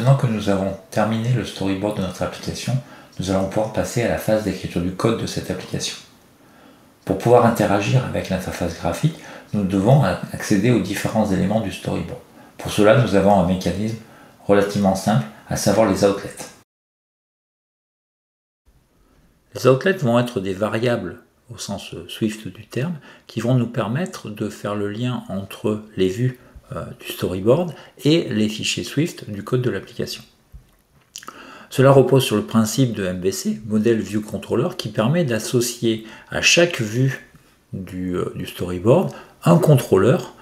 Maintenant que nous avons terminé le storyboard de notre application, nous allons pouvoir passer à la phase d'écriture du code de cette application. Pour pouvoir interagir avec l'interface graphique, nous devons accéder aux différents éléments du storyboard. Pour cela, nous avons un mécanisme relativement simple, à savoir les outlets. Les outlets vont être des variables au sens Swift du terme, qui vont nous permettre de faire le lien entre les vues du storyboard et les fichiers Swift du code de l'application. Cela repose sur le principe de MVC, Model View Controller, qui permet d'associer à chaque vue du storyboard un contrôleur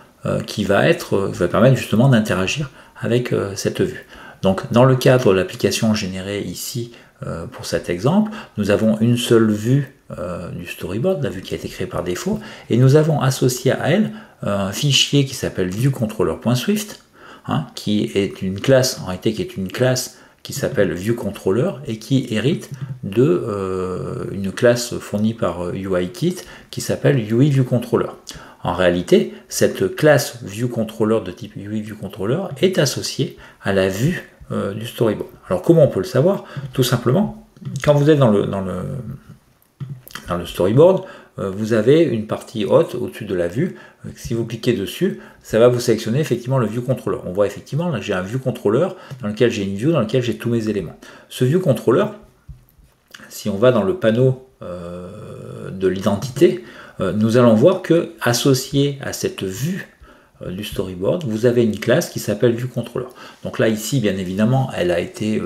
qui va permettre justement d'interagir avec cette vue. Donc dans le cadre de l'application générée ici pour cet exemple, nous avons une seule vue du storyboard, la vue qui a été créée par défaut, et nous avons associé à elle un fichier qui s'appelle viewcontroller.swift, qui est une classe, en réalité qui est une classe qui s'appelle viewcontroller et qui hérite de une classe fournie par UIKit qui s'appelle UIViewController. En réalité, cette classe viewcontroller de type UIViewController est associée à la vue du storyboard. Alors comment on peut le savoir? Tout simplement, quand vous êtes dans le storyboard, vous avez une partie haute au-dessus de la vue. Si vous cliquez dessus, ça va vous sélectionner effectivement le view controller. On voit effectivement là j'ai un view controller dans lequel j'ai une view, dans lequel j'ai tous mes éléments. Ce view controller, si on va dans le panneau de l'identité, nous allons voir que associé à cette vue du storyboard, vous avez une classe qui s'appelle viewController. Donc là ici, bien évidemment, elle a été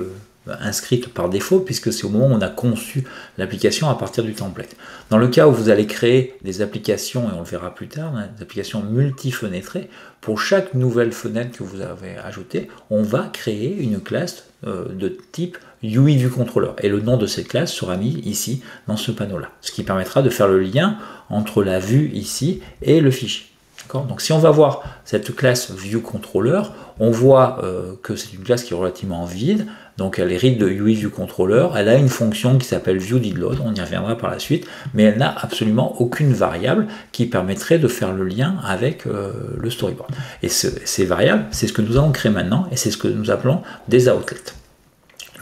inscrite par défaut puisque c'est au moment où on a conçu l'application à partir du template. Dans le cas où vous allez créer des applications, et on le verra plus tard, des applications multi-fenêtrées, pour chaque nouvelle fenêtre que vous avez ajoutée, on va créer une classe de type UIViewController. Et le nom de cette classe sera mis ici dans ce panneau-là, ce qui permettra de faire le lien entre la vue ici et le fichier. Donc si on va voir cette classe ViewController, on voit que c'est une classe qui est relativement vide, donc elle hérite de UIViewController, elle a une fonction qui s'appelle ViewDidLoad, on y reviendra par la suite, mais elle n'a absolument aucune variable qui permettrait de faire le lien avec le storyboard. Et ces variables, c'est ce que nous allons créer maintenant, et c'est ce que nous appelons des outlets.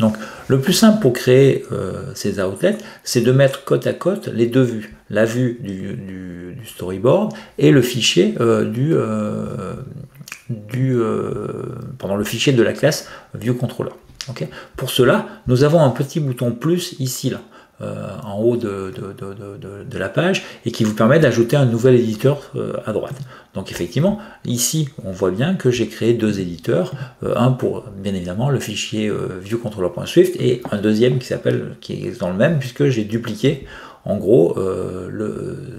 Donc le plus simple pour créer ces outlets, c'est de mettre côte à côte les deux vues, la vue du storyboard et le fichier le fichier de la classe ViewController. Okay. Pour cela, nous avons un petit bouton plus ici là, en haut de la page et qui vous permet d'ajouter un nouvel éditeur à droite. Donc effectivement, ici, on voit bien que j'ai créé deux éditeurs, un pour bien évidemment le fichier viewcontroller.swift et un deuxième qui est dans le même puisque j'ai dupliqué en gros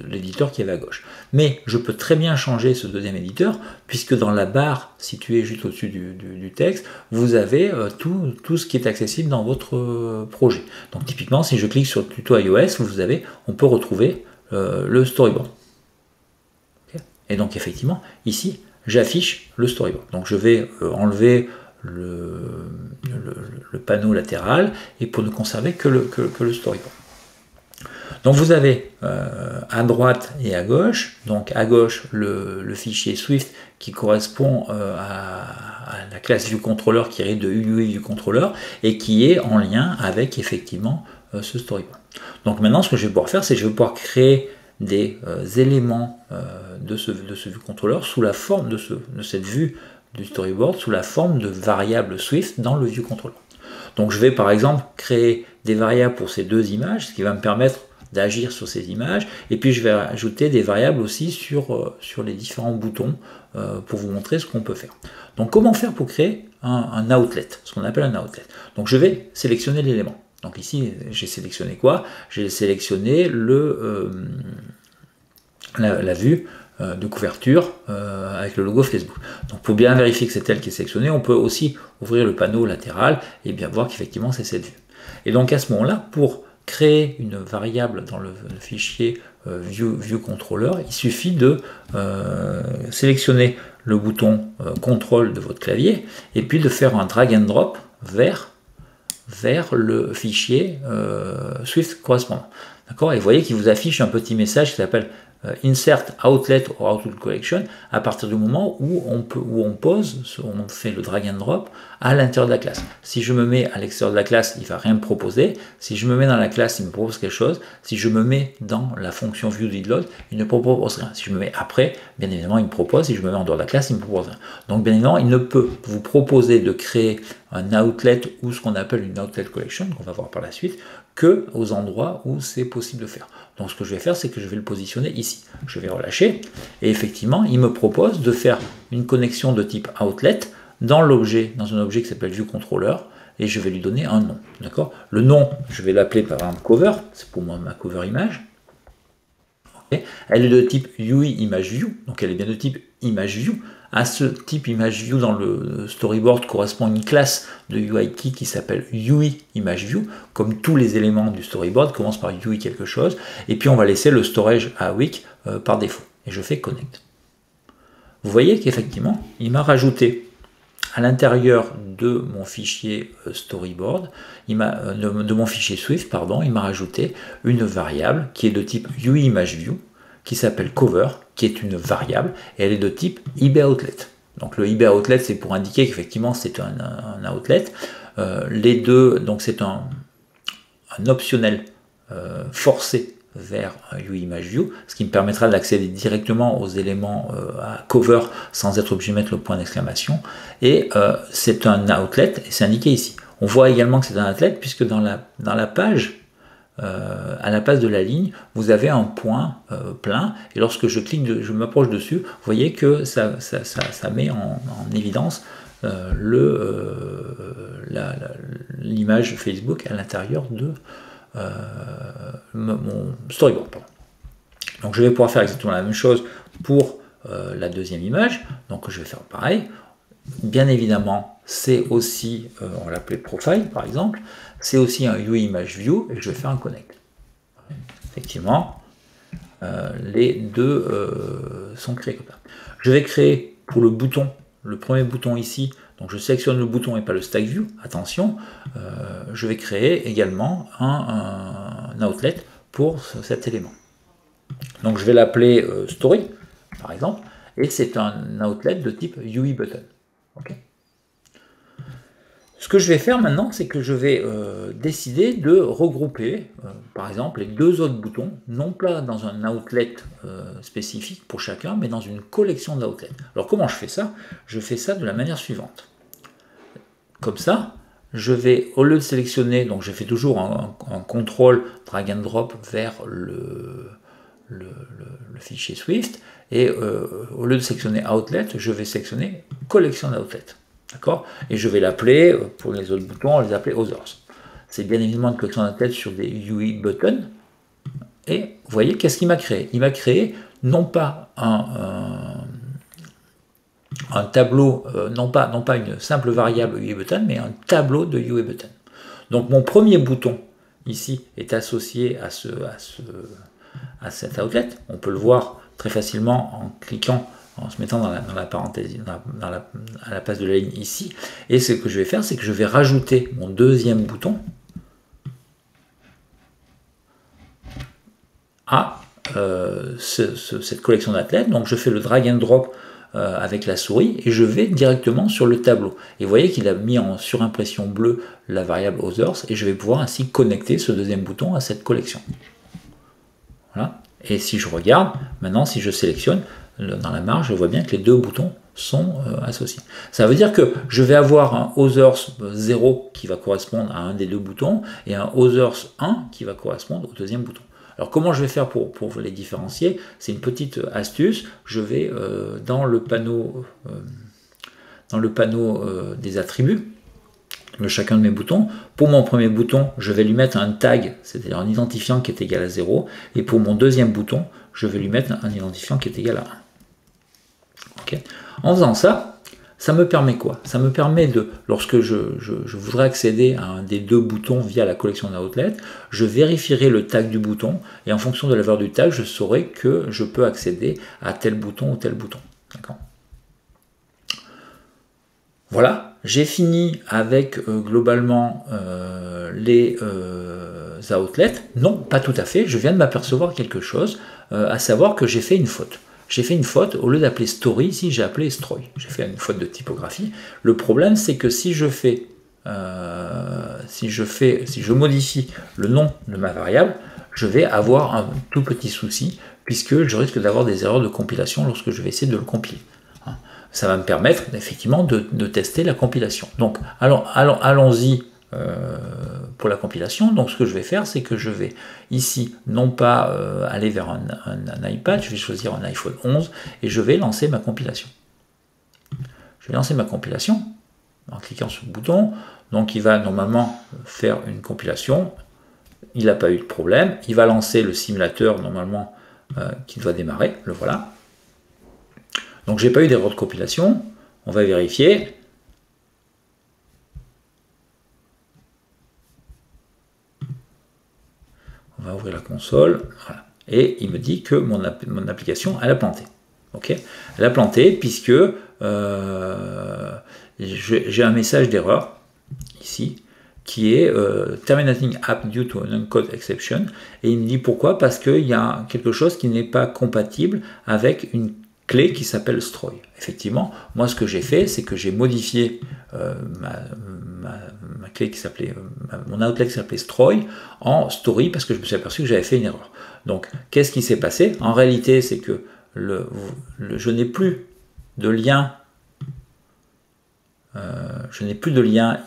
l'éditeur qui est à gauche. Mais je peux très bien changer ce deuxième éditeur puisque dans la barre située juste au-dessus du texte, vous avez tout ce qui est accessible dans votre projet. Donc typiquement, si je clique sur tuto iOS, on peut retrouver le storyboard. Okay. Et donc effectivement, ici, j'affiche le storyboard. Donc je vais enlever le panneau latéral et pour ne conserver que le storyboard. Donc vous avez à droite et à gauche, donc à gauche le fichier Swift qui correspond à la classe ViewController qui hérite de UIViewController et qui est en lien avec effectivement ce storyboard. Donc maintenant ce que je vais pouvoir faire, c'est que je vais pouvoir créer des éléments de ce ViewController sous la forme de cette vue du storyboard, sous la forme de variables Swift dans le ViewController. Donc je vais par exemple créer des variables pour ces deux images, ce qui va me permettre d'agir sur ces images, et puis je vais ajouter des variables aussi sur les différents boutons pour vous montrer ce qu'on peut faire. Donc comment faire pour créer un outlet, ce qu'on appelle un outlet. Donc je vais sélectionner l'élément. Donc ici j'ai sélectionné quoi? J'ai sélectionné la vue de couverture avec le logo Facebook. Donc pour bien vérifier que c'est elle qui est sélectionnée, on peut aussi ouvrir le panneau latéral et bien voir qu'effectivement c'est cette vue. Et donc à ce moment-là, pour créer une variable dans le fichier ViewController, il suffit de sélectionner le bouton contrôle de votre clavier et puis de faire un drag and drop vers le fichier Swift correspondant. D'accord. Et vous voyez qu'il vous affiche un petit message qui s'appelle insert outlet or outlet collection à partir du moment où on pose, on fait le drag and drop à l'intérieur de la classe. Si je me mets à l'extérieur de la classe, il ne va rien me proposer. Si je me mets dans la classe, il me propose quelque chose. Si je me mets dans la fonction view did load, il ne propose rien. Si je me mets après, bien évidemment, il me propose. Si je me mets en dehors de la classe, il ne me propose rien. Donc, bien évidemment, il ne peut vous proposer de créer un outlet ou ce qu'on appelle une outlet collection, qu'on va voir par la suite, que aux endroits où c'est possible de faire. Donc ce que je vais faire, c'est que je vais le positionner ici. Je vais relâcher, et effectivement, il me propose de faire une connexion de type outlet dans l'objet, dans un objet qui s'appelle viewController, et je vais lui donner un nom. D'accord? Le nom, je vais l'appeler par exemple cover, c'est pour moi ma cover image. Okay. Elle est de type UI image view, donc elle est bien de type image view. À ce type image view dans le storyboard correspond une classe de UIKey qui s'appelle UI image view, comme tous les éléments du storyboard commencent par UI quelque chose, et puis on va laisser le storage à weak par défaut, et je fais connect. Vous voyez qu'effectivement, il m'a rajouté à l'intérieur de mon fichier storyboard, de mon fichier Swift, pardon, il m'a rajouté une variable qui est de type UI image view, qui s'appelle cover, qui est une variable, et elle est de type eBayOutlet. Donc le eBayOutlet, c'est pour indiquer qu'effectivement c'est un outlet. Les deux, donc c'est un optionnel forcé vers UIMageView, ce qui me permettra d'accéder directement aux éléments à cover sans être obligé de mettre le point d'exclamation. Et c'est un outlet, et c'est indiqué ici. On voit également que c'est un outlet, puisque dans la page, à la place de la ligne, vous avez un point plein, et lorsque je clique, je m'approche dessus, vous voyez que ça met en évidence l'image Facebook à l'intérieur de mon storyboard. Donc je vais pouvoir faire exactement la même chose pour la deuxième image, donc je vais faire pareil. Bien évidemment, c'est aussi, on va l'appeler profile par exemple, c'est aussi un UI image view, et je vais faire un connect. Effectivement, les deux sont créés comme ça. Je vais créer pour le bouton, le premier bouton ici, donc je sélectionne le bouton et pas le stack view, attention, je vais créer également un outlet pour cet élément. Donc je vais l'appeler story, par exemple, et c'est un outlet de type UI button. Okay. Ce que je vais faire maintenant, c'est que je vais décider de regrouper, par exemple, les deux autres boutons, non pas dans un outlet spécifique pour chacun, mais dans une collection d'outlets. Alors comment je fais ça? Je fais ça de la manière suivante. Comme ça, je vais, au lieu de sélectionner, donc je fais toujours un contrôle drag and drop vers le fichier Swift, et au lieu de sélectionner outlet, je vais sélectionner collection d'outlets. D'accord? Et je vais l'appeler, pour les autres boutons, on les appeler others. C'est bien évidemment une collection d'outlets sur des UI buttons. Et vous voyez, qu'est-ce qu'il m'a créé? Il m'a créé non pas un tableau, non pas une simple variable UI button, mais un tableau de UI button. Donc mon premier bouton ici est associé à cet outlet. On peut le voir très facilement en cliquant, en se mettant dans la parenthèse, à la place de la ligne ici. Et ce que je vais faire, c'est que je vais rajouter mon deuxième bouton à cette collection d'athlètes. Donc je fais le drag and drop avec la souris et je vais directement sur le tableau. Et vous voyez qu'il a mis en surimpression bleue la variable others, et je vais pouvoir ainsi connecter ce deuxième bouton à cette collection. Voilà. Et si je regarde, maintenant si je sélectionne, dans la marge, je vois bien que les deux boutons sont associés. Ça veut dire que je vais avoir un others 0 qui va correspondre à un des deux boutons, et un others 1 qui va correspondre au deuxième bouton. Alors comment je vais faire pour les différencier? C'est une petite astuce. Je vais dans le panneau des attributs de chacun de mes boutons. Pour mon premier bouton, je vais lui mettre un tag, c'est-à-dire un identifiant qui est égal à 0. Et pour mon deuxième bouton, je vais lui mettre un identifiant qui est égal à 1. Okay. En faisant ça, ça me permet quoi? Ça me permet de, lorsque je voudrais accéder à un des deux boutons via la collection d'outlet, je vérifierai le tag du bouton, et en fonction de la valeur du tag, je saurai que je peux accéder à tel bouton ou tel bouton. Voilà j'ai fini avec globalement les outlets. Non, pas tout à fait. Je viens de m'apercevoir quelque chose, à savoir que j'ai fait une faute. J'ai fait une faute, au lieu d'appeler story, ici j'ai appelé Stroy. J'ai fait une faute de typographie. Le problème, c'est que si je modifie le nom de ma variable, je vais avoir un tout petit souci, puisque je risque d'avoir des erreurs de compilation lorsque je vais essayer de le compiler. Ça va me permettre effectivement de tester la compilation. Donc allons-y pour la compilation. Donc ce que je vais faire, c'est que je vais ici non pas aller vers un iPad, je vais choisir un iPhone 11 et je vais lancer ma compilation. Je vais lancer ma compilation en cliquant sur le bouton. Donc il va normalement faire une compilation. Il n'a pas eu de problème. Il va lancer le simulateur normalement qui doit démarrer. Le voilà. Donc j'ai pas eu d'erreur de compilation. On va vérifier. On va ouvrir la console. Voilà. Et il me dit que mon application, elle a planté. Okay, elle a planté puisque j'ai un message d'erreur ici qui est terminating app due to an uncode exception. Et il me dit pourquoi? Parce qu'il y a quelque chose qui n'est pas compatible avec une clé qui s'appelle Stroy. Effectivement, moi ce que j'ai fait, c'est que j'ai modifié ma clé qui s'appelait, mon outlet qui s'appelait Stroy en story parce que je me suis aperçu que j'avais fait une erreur. Donc, qu'est-ce qui s'est passé? En réalité, c'est que je n'ai plus de lien,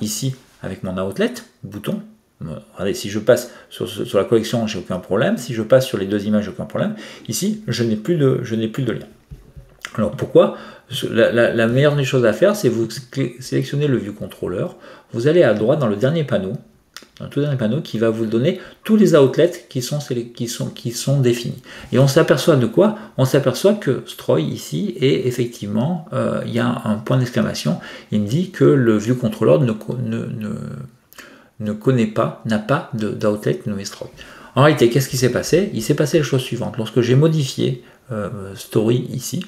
ici avec mon outlet, bouton. Regardez, si je passe sur la collection, j'ai aucun problème. Si je passe sur les deux images, j'ai aucun problème. Ici, je n'ai plus de lien. Alors pourquoi? La meilleure des choses à faire, c'est vous sélectionnez le View Controller, vous allez à droite dans le dernier panneau, qui va vous donner tous les outlets qui sont définis. Et on s'aperçoit de quoi? On s'aperçoit que Stroy ici est effectivement, il y a un point d'exclamation, il me dit que le View Controller n'a pas d'outlet nommé Stroy. En réalité, qu'est-ce qui s'est passé? Il s'est passé la chose suivante. Lorsque j'ai modifié Story ici,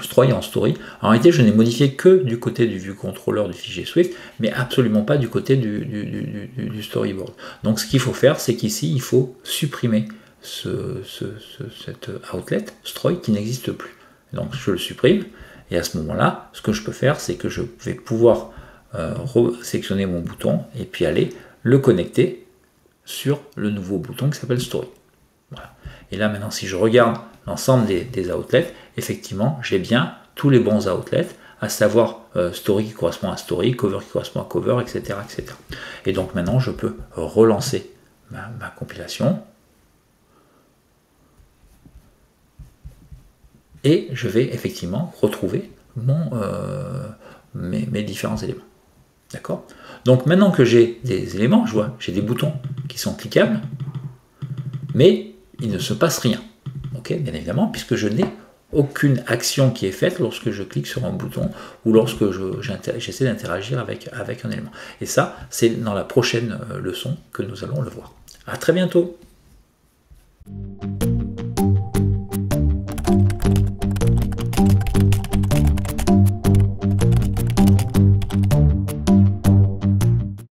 Stroy en story, en réalité je n'ai modifié que du côté du view controller du fichier Swift, mais absolument pas du côté du storyboard. Donc ce qu'il faut faire, c'est qu'ici il faut supprimer cet outlet Stroy qui n'existe plus. Donc je le supprime, et à ce moment-là, ce que je peux faire, c'est que je vais pouvoir sélectionner mon bouton et puis aller le connecter sur le nouveau bouton qui s'appelle Story. Voilà. Et là maintenant, si je regarde l'ensemble des outlets, effectivement, j'ai bien tous les bons outlets, à savoir Story qui correspond à Story, Cover qui correspond à Cover, etc. etc. Et donc maintenant, je peux relancer ma compilation. Et je vais effectivement retrouver mes différents éléments. D'accord? Donc maintenant que j'ai des éléments, je vois, j'ai des boutons qui sont cliquables, mais il ne se passe rien. Okay, bien évidemment, puisque je n'ai aucune action qui est faite lorsque je clique sur un bouton ou lorsque j'essaie d'interagir avec un élément. Et ça, c'est dans la prochaine leçon que nous allons le voir. À très bientôt.